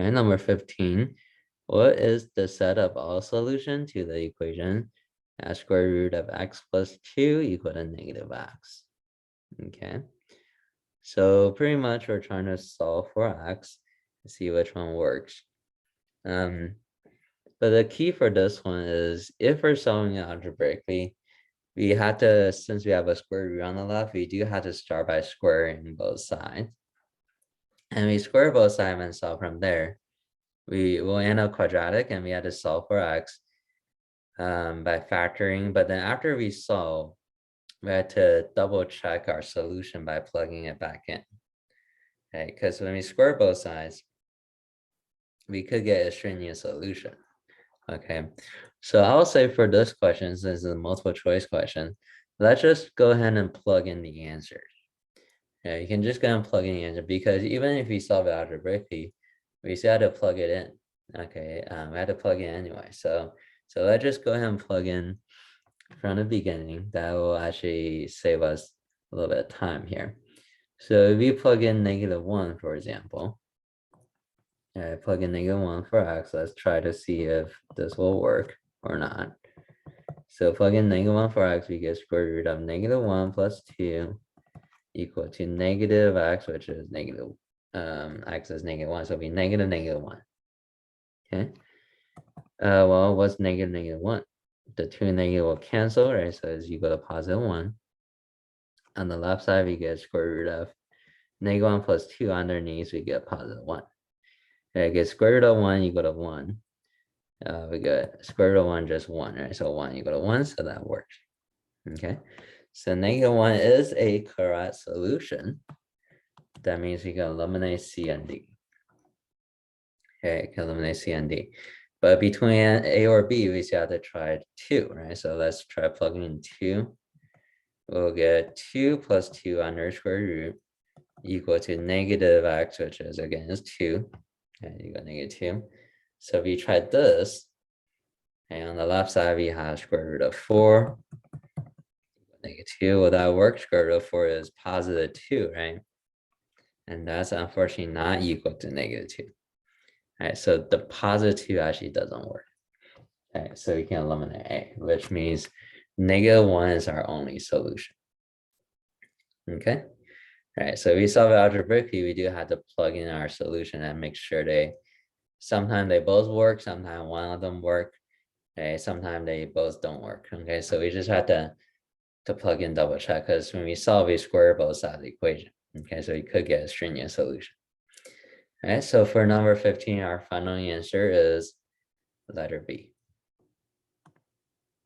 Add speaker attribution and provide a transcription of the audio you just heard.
Speaker 1: right, number 15. What is the set of all solution to the equation x square root of x plus 2 equal to negative x? Okay, so pretty much we're trying to solve for x to see which one works. But the key for this one is if we're solving it algebraically, we had to, since we have a square root on the left, we do have to start by squaring both sides. And we square both sides and solve from there. We will end up quadratic and we had to solve for x by factoring. But then after we solve, we had to double check our solution by plugging it back in. Okay, because when we square both sides, we could get a extraneous solution. Okay, so I'll say for this question, since it's a multiple choice question, let's just go ahead and plug in the answers. Yeah, you can just go and plug in the answer because even if you solve it algebraically, we still had to plug it in. Okay, we had to plug in anyway. So let's just go ahead and plug in from the beginning. That will actually save us a little bit of time here. So if we plug in -1, for example, plug in -1 for x, let's try to see if this will work or not. So plug in -1 for x, we get square root of -1 plus 2 equal to negative x, which is negative, x is -1, so it'll be -1. Okay. Well, what's -1? The two and negative will cancel, right? So it's equal to +1. On the left side, we get square root of -1 plus 2. Underneath, we get +1. Okay, get square root of 1 equal to 1. We get square root of 1 just 1, right? So 1 equal to 1, so that works. Okay, so -1 is a correct solution. That means we can eliminate C and D. Okay, can eliminate C and D. But between A or B, we still have to try 2, right? So let's try plugging in 2. We'll get 2 plus 2 under square root equal to negative x, which is again is 2. And you got -2. So if we try this, and on the left side we have square root of 4, -2. Well, that works. Square root of 4 is +2, right? And that's unfortunately not equal to -2. All right, so the +2 actually doesn't work. All right, so we can eliminate A, which means -1 is our only solution. Okay. All right, so we solve algebraically, we do have to plug in our solution and make sure sometimes they both work, sometimes one of them work, okay, sometimes they both don't work. Okay, so we just have to plug in double check because when we solve, we square both sides of the equation. Okay, so we could get a extraneous solution. All right, so for number 15, our final answer is letter B.